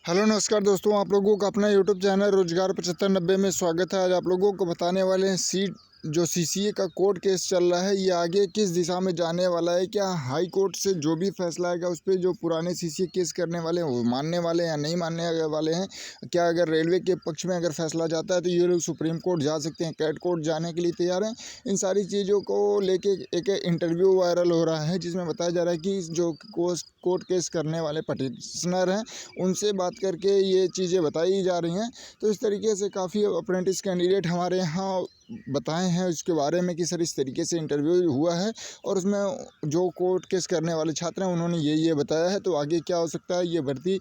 Hello नमस्कार दोस्तों, आप लोगों का अपना यूट्यूब चैनल रोजगार 7590 में स्वागत है। आज आप लोगों को बताने वाले हैं सीट जो सीसीए का कोर्ट केस चल रहा है, ये आगे किस दिशा में जाने वाला है। क्या हाई कोर्ट से जो भी फैसला आएगा उस पर जो पुराने सीसीए केस करने वाले हैं वो मानने वाले हैं या नहीं मानने वाले हैं। क्या अगर रेलवे के पक्ष में अगर फैसला जाता है तो ये लोग सुप्रीम कोर्ट जा सकते हैं, कैट कोर्ट जाने के लिए तैयार हैं। इन सारी चीज़ों को लेके एक इंटरव्यू वायरल हो रहा है जिसमें बताया जा रहा है कि जो कोर्ट केस करने वाले पटिशनर हैं उनसे बात करके ये चीज़ें बताई जा रही हैं। तो इस तरीके से काफ़ी अप्रेंटिस कैंडिडेट हमारे यहाँ बताए हैं इसके बारे में कि सर इस तरीके से इंटरव्यू हुआ है और उसमें जो कोर्ट केस करने वाले छात्र हैं उन्होंने ये बताया है। तो आगे क्या हो सकता है, ये भर्ती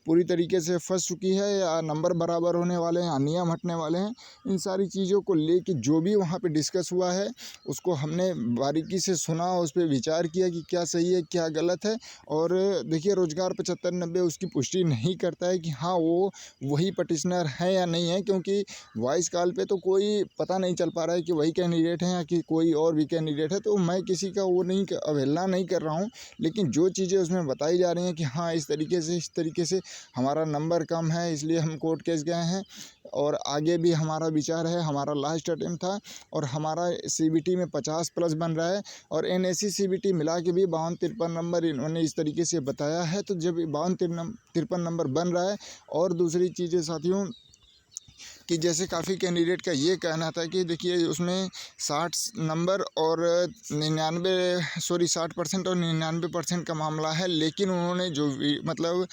पूरी तरीके से फंस चुकी है या नंबर बराबर होने वाले हैं या नियम हटने वाले हैं। इन सारी चीज़ों को लेके जो भी वहाँ पे डिस्कस हुआ है उसको हमने बारीकी से सुना, उस पर विचार किया कि क्या सही है क्या गलत है। और देखिए, रोजगार 7590 उसकी पुष्टि नहीं करता है कि हाँ वो वही पटिशनर है या नहीं है, क्योंकि वॉइस कॉल पे तो कोई पता नहीं चल पा रहा है कि वही कैंडिडेट है या कि कोई और भी कैंडिडेट है। तो मैं किसी का वो नहीं अवहेलना नहीं कर रहा हूँ, लेकिन जो चीज़ें उसमें बताई जा रही हैं कि हाँ इस तरीके से हमारा नंबर कम है इसलिए हम कोर्ट केस गए हैं और आगे भी हमारा विचार है। हमारा लास्ट अटेम्प्ट था और हमारा सीबीटी में 50 प्लस बन रहा है और एनएसी सीबीटी मिला के भी 52-53 नंबर इन्होंने इस तरीके से बताया है। तो जब 52-53 नंबर बन रहा है और दूसरी चीज़ें साथियों कि जैसे काफ़ी कैंडिडेट का ये कहना था कि देखिए उसमें 60 नंबर और 60% और 99% का मामला है। लेकिन उन्होंने जो मतलब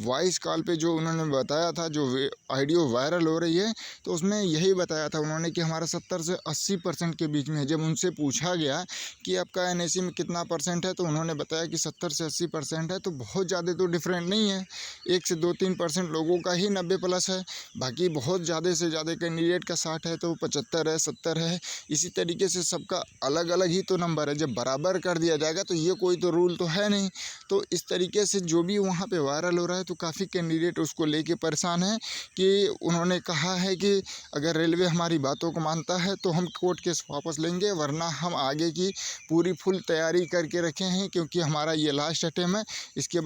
वॉइस कॉल पे जो उन्होंने बताया था, जो ऑडियो वायरल हो रही है, तो उसमें यही बताया था उन्होंने कि हमारा 70 से 80% के बीच में है। जब उनसे पूछा गया कि आपका एनएसी में कितना परसेंट है तो उन्होंने बताया कि 70 से 80% है। तो बहुत ज़्यादा तो डिफरेंट नहीं है, 1 से 2-3% लोगों का ही 90 प्लस है, बाकी बहुत ज़्यादा कैंडिडेट का 60 है तो 75 है, 70 है। इसी तरीके से सबका अलग अलग ही तो नंबर है। जब बराबर कर दिया जाएगा तो ये कोई तो रूल तो है नहीं। तो इस तरीके से जो भी वहाँ पे वायरल हो रहा है तो काफ़ी कैंडिडेट उसको लेके परेशान हैं कि उन्होंने कहा है कि अगर रेलवे हमारी बातों को मानता है तो हम कोर्ट केस वापस लेंगे, वरना हम आगे की पूरी फुल तैयारी करके रखे हैं, क्योंकि हमारा ये लास्ट अटेम्प्ट है। इसके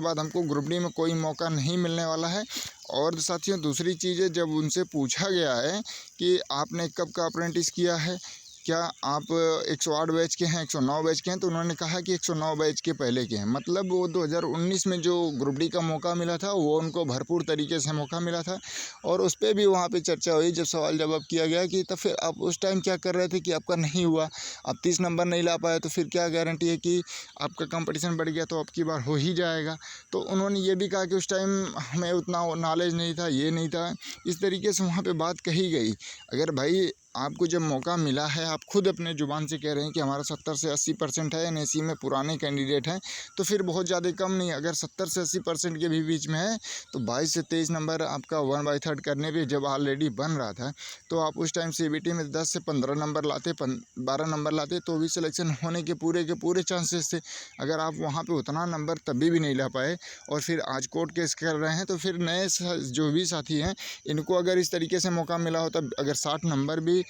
बाद हमको ग्रुप डी में कोई मौका नहीं मिलने वाला है। और साथियों दूसरी चीज़ है, जब उनसे पूछा गया है कि आपने कब का अप्रेंटिस किया है, क्या आप 108 बैच के हैं, 109 बैच के हैं, तो उन्होंने कहा कि 109 बैच के पहले के हैं। मतलब वो 2019 में जो ग्रुप डी का मौका मिला था वो उनको भरपूर तरीके से मौका मिला था। और उस पर भी वहाँ पे चर्चा हुई, जब सवाल जवाब किया गया कि तो फिर आप उस टाइम क्या कर रहे थे कि आपका नहीं हुआ, आप 30 नंबर नहीं ला पाए, तो फिर क्या गारंटी है कि आपका कंपटीशन बढ़ गया तो अब की बार हो ही जाएगा। तो उन्होंने ये भी कहा कि उस टाइम हमें उतना नॉलेज नहीं था, ये नहीं था। इस तरीके से वहाँ पे बात कही गई। अगर भाई आपको जब मौका मिला है, आप खुद अपने ज़ुबान से कह रहे हैं कि हमारा 70 से 80% है, एनएसी में पुराने कैंडिडेट हैं, तो फिर बहुत ज़्यादा कम नहीं। अगर 70 से 80% के भी बीच में है तो 22 से 23 नंबर आपका 1/3 करने पे जब ऑलरेडी बन रहा था, तो आप उस टाइम सीबीटी में 10 से 15 नंबर लाते, 12 नंबर लाते तो भी सिलेक्शन होने के पूरे चांसेस थे। अगर आप वहाँ पर उतना नंबर तभी भी नहीं ला पाए और फिर आज कोर्ट केस कर रहे हैं, तो फिर नए जो भी साथी हैं इनको अगर इस तरीके से मौका मिला होता, अगर 60%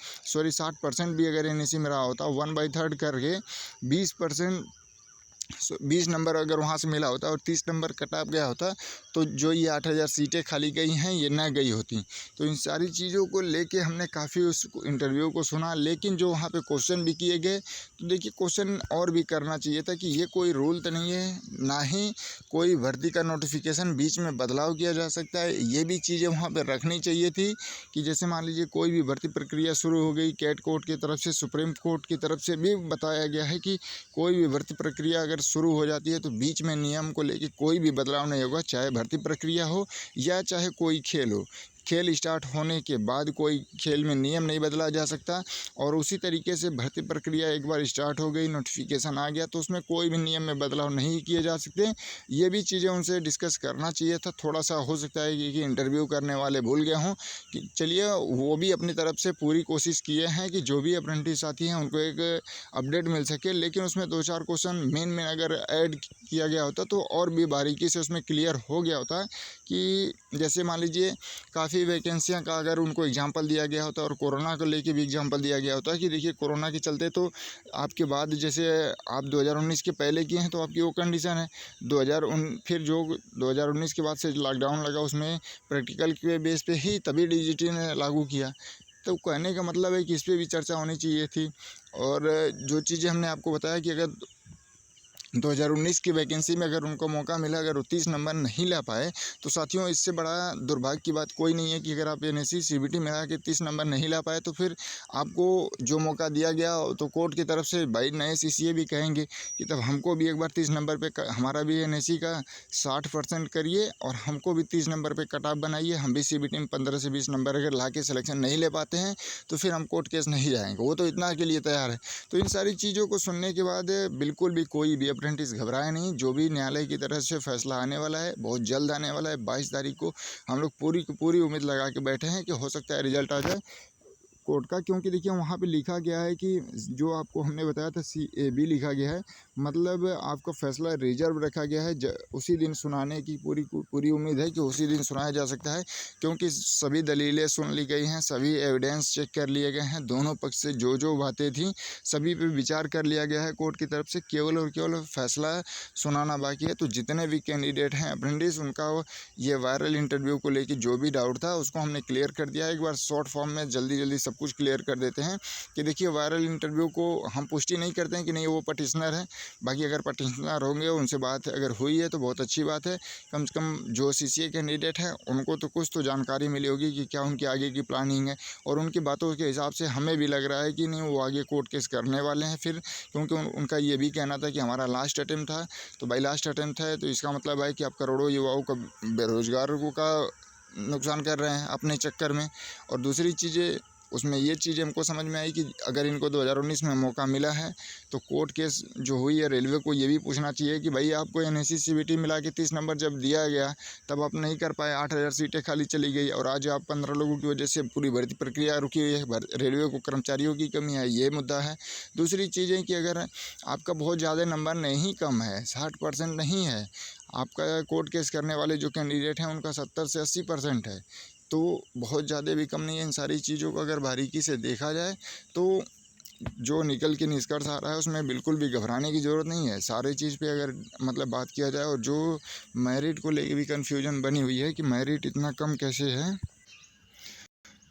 भी अगर एनएसी में रहा होता, 1/3 करके 20 नंबर अगर वहाँ से मिला होता और 30 नंबर कट ऑफ गया होता, तो जो ये 8000 सीटें खाली गई हैं ये ना गई होती। तो इन सारी चीज़ों को लेके हमने काफ़ी उस इंटरव्यू को सुना। लेकिन जो वहाँ पे क्वेश्चन भी किए गए, तो देखिए क्वेश्चन और भी करना चाहिए था कि ये कोई रूल तो नहीं है, ना ही कोई भर्ती का नोटिफिकेशन बीच में बदलाव किया जा सकता है। ये भी चीज़ें वहाँ पर रखनी चाहिए थी कि जैसे मान लीजिए कोई भी भर्ती प्रक्रिया शुरू हो गई, कैट कोर्ट की तरफ से, सुप्रीम कोर्ट की तरफ से भी बताया गया है कि कोई भी भर्ती प्रक्रिया अगर शुरू हो जाती है तो बीच में नियम को लेके कोई भी बदलाव नहीं होगा, चाहे भर्ती प्रक्रिया हो या चाहे कोई खेल हो। खेल स्टार्ट होने के बाद कोई खेल में नियम नहीं बदला जा सकता। और उसी तरीके से भर्ती प्रक्रिया एक बार स्टार्ट हो गई, नोटिफिकेशन आ गया, तो उसमें कोई भी नियम में बदलाव नहीं किए जा सकते। ये भी चीज़ें उनसे डिस्कस करना चाहिए था। थोड़ा सा हो सकता है कि इंटरव्यू करने वाले भूल गए हों कि चलिए वो भी अपनी तरफ से पूरी कोशिश किए हैं कि जो भी अप्रेंटिस साथी हैं उनको एक अपडेट मिल सके। लेकिन उसमें 2-4 क्वेश्चन मेन अगर ऐड किया गया होता तो और भी बारीकी से उसमें क्लियर हो गया होता कि जैसे मान लीजिए काफ़ी वैकेंसियाँ का अगर उनको एग्जाम्पल दिया गया होता है और कोरोना को लेके भी एग्जाम्पल दिया गया होता है कि देखिए कोरोना के चलते तो आपके बाद जैसे आप 2019 के पहले किए हैं तो आपकी वो कंडीशन है, फिर जो 2019 के बाद से लॉकडाउन लगा उसमें प्रैक्टिकल के बेस पे ही तभी डीजीटी ने लागू किया। तो कहने का मतलब है कि इस पे भी चर्चा होनी चाहिए थी। और जो चीज़ें हमने आपको बताया कि अगर 2019 की वैकेंसी में अगर उनको मौका मिला, अगर वो 30 नंबर नहीं ला पाए, तो साथियों इससे बड़ा दुर्भाग्य की बात कोई नहीं है कि अगर आप एनएससी सीबीटी में आके 30 नंबर नहीं ला पाए तो फिर आपको जो मौका दिया गया तो कोर्ट की तरफ से भाई नए सीसीए भी कहेंगे कि तब हमको भी एक बार 30 नंबर पे हमारा भी एनएससी का 60% करिए और हमको भी 30 नंबर पे कट ऑफ बनाइए, हम भी सीबीटी में 15 से 20 नंबर अगर ला के सिलेक्शन नहीं ले पाते हैं तो फिर हम कोर्ट केस नहीं जाएंगे, वो तो इतना के लिए तैयार है। तो इन सारी चीज़ों को सुनने के बाद बिल्कुल भी कोई भी अप्रेंटिस घबराए नहीं, जो भी न्यायालय की तरफ से फैसला आने वाला है बहुत जल्द आने वाला है। 22 तारीख को हम लोग पूरी की पूरी उम्मीद लगा के बैठे हैं कि हो सकता है रिजल्ट आ जाए कोर्ट का, क्योंकि देखिए वहाँ पे लिखा गया है कि जो आपको हमने बताया था CAB लिखा गया है, मतलब आपका फैसला रिजर्व रखा गया है, उसी दिन सुनाने की पूरी उम्मीद है कि उसी दिन सुनाया जा सकता है, क्योंकि सभी दलीलें सुन ली गई हैं, सभी एविडेंस चेक कर लिए गए हैं, दोनों पक्ष से जो जो बातें थी सभी पे विचार कर लिया गया है कोर्ट की तरफ से, केवल और केवल फैसला सुनाना बाकी है। तो जितने भी कैंडिडेट हैं अप्रेंटिस, उनका ये वायरल इंटरव्यू को लेकर जो भी डाउट था उसको हमने क्लियर कर दिया है। एक बार शॉर्ट फॉर्म में जल्दी सब कुछ क्लियर कर देते हैं कि देखिए वायरल इंटरव्यू को हम पुष्टि नहीं करते हैं कि नहीं वो पटिशनर है, बाकी अगर पटिशनर होंगे उनसे बात अगर हुई है तो बहुत अच्छी बात है, कम से कम जो सीसीए कैंडिडेट हैं उनको तो कुछ तो जानकारी मिली होगी कि क्या उनकी आगे की प्लानिंग है, और उनकी बातों के हिसाब से हमें भी लग रहा है कि नहीं वो आगे कोर्ट केस करने वाले हैं फिर, क्योंकि उनका ये भी कहना था कि हमारा लास्ट अटेम्प्ट था। तो भाई लास्ट अटेम्प्ट है तो इसका मतलब है कि आप करोड़ों युवाओं का, बेरोजगारों का नुकसान कर रहे हैं अपने चक्कर में। और दूसरी चीज़ें उसमें ये चीज़ हमको समझ में आई कि अगर इनको 2019 में मौका मिला है तो कोर्ट केस जो हुई है, रेलवे को ये भी पूछना चाहिए कि भाई आपको एनएससी सीबीटी मिला के 30 नंबर जब दिया गया तब आप नहीं कर पाए, 8000 सीटें खाली चली गई और आज आप 15 लोगों की वजह से पूरी भर्ती प्रक्रिया रुकी हुई है, रेलवे को कर्मचारियों की कमी है, ये मुद्दा है। दूसरी चीज़ है कि अगर आपका बहुत ज़्यादा नंबर नहीं कम है, 60% नहीं है, आपका कोर्ट केस करने वाले जो कैंडिडेट हैं उनका 70 से 80% है, तो बहुत ज़्यादा भी कम नहीं है। इन सारी चीज़ों को अगर बारीकी से देखा जाए तो जो निकल के निष्कर्ष आ रहा है उसमें बिल्कुल भी घबराने की ज़रूरत नहीं है। सारी चीज़ पे अगर मतलब बात किया जाए, और जो मेरिट को लेके भी कन्फ्यूजन बनी हुई है कि मेरिट इतना कम कैसे है,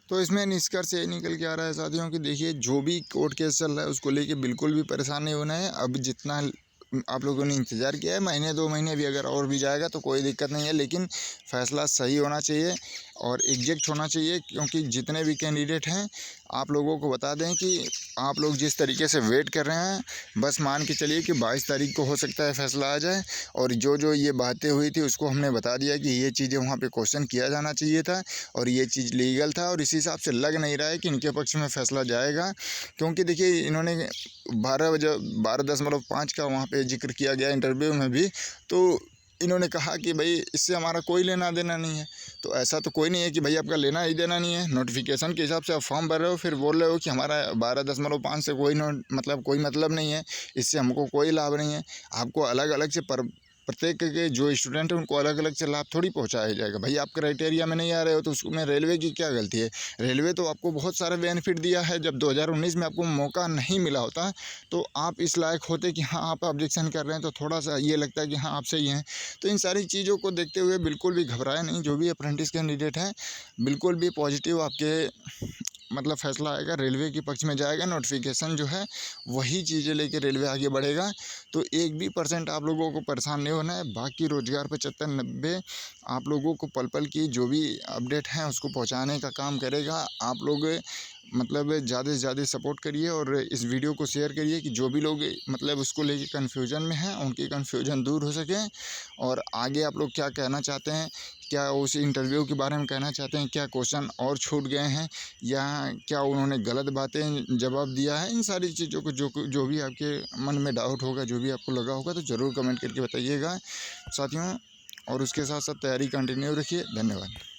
तो इसमें निष्कर्ष ये निकल के आ रहा है साथियों कि देखिए जो भी कोर्ट केस चल रहा है उसको लेके बिल्कुल भी परेशान नहीं होना है। अब जितना आप लोगों ने इंतज़ार किया है, महीने 2 महीने भी अगर और भी जाएगा तो कोई दिक्कत नहीं है, लेकिन फ़ैसला सही होना चाहिए और एग्जैक्ट होना चाहिए, क्योंकि जितने भी कैंडिडेट हैं आप लोगों को बता दें कि आप लोग जिस तरीके से वेट कर रहे हैं बस मान के चलिए कि 22 तारीख को हो सकता है फ़ैसला आ जाए। और जो जो ये बातें हुई थी उसको हमने बता दिया कि ये चीज़ें वहाँ पे क्वेश्चन किया जाना चाहिए था और ये चीज़ लीगल था, और इसी हिसाब से लग नहीं रहा है कि इनके पक्ष में फ़ैसला जाएगा, क्योंकि देखिए इन्होंने 12.5 का वहाँ पे जिक्र किया गया इंटरव्यू में भी, तो इन्होंने कहा कि भाई इससे हमारा कोई लेना देना नहीं है। तो ऐसा तो कोई नहीं है कि भाई आपका लेना ही देना नहीं है, नोटिफिकेशन के हिसाब से आप फॉर्म भर रहे हो फिर बोल रहे हो कि हमारा 12.5 से कोई कोई मतलब नहीं है, इससे हमको कोई लाभ नहीं है। आपको अलग अलग से प्रत्येक के जो स्टूडेंट हैं उनको अलग अलग से लाभ थोड़ी पहुंचाया जाएगा। भाई आप क्राइटेरिया में नहीं आ रहे हो तो उसमें रेलवे की क्या गलती है? रेलवे तो आपको बहुत सारा बेनिफिट दिया है। जब 2019 में आपको मौका नहीं मिला होता तो आप इस लायक होते कि हाँ आप ऑब्जेक्शन कर रहे हैं, तो थोड़ा सा ये लगता है कि हाँ आप सही हैं। तो इन सारी चीज़ों को देखते हुए बिल्कुल भी घबराए नहीं, जो भी अप्रेंटिस कैंडिडेट हैं बिल्कुल भी पॉजिटिव आपके मतलब फैसला आएगा, रेलवे के पक्ष में जाएगा। नोटिफिकेशन जो है वही चीज़ें लेके रेलवे आगे बढ़ेगा। तो 1 भी % आप लोगों को परेशान नहीं होना है। बाकी रोज़गार 75-90 आप लोगों को पल पल की जो भी अपडेट हैं उसको पहुंचाने का काम करेगा। आप लोग मतलब ज़्यादा से ज़्यादा सपोर्ट करिए और इस वीडियो को शेयर करिए कि जो भी लोग मतलब उसको लेके कन्फ्यूजन में हैं उनकी कन्फ्यूजन दूर हो सके। और आगे आप लोग क्या कहना चाहते हैं, क्या उस इंटरव्यू के बारे में कहना चाहते हैं, क्या क्वेश्चन और छूट गए हैं या क्या उन्होंने गलत बातें जवाब दिया है, इन सारी चीज़ों को जो भी आपके मन में डाउट होगा, जो भी आपको लगा होगा तो ज़रूर कमेंट करके बताइएगा साथियों। और उसके साथ साथ तैयारी कंटिन्यू रखिए। धन्यवाद।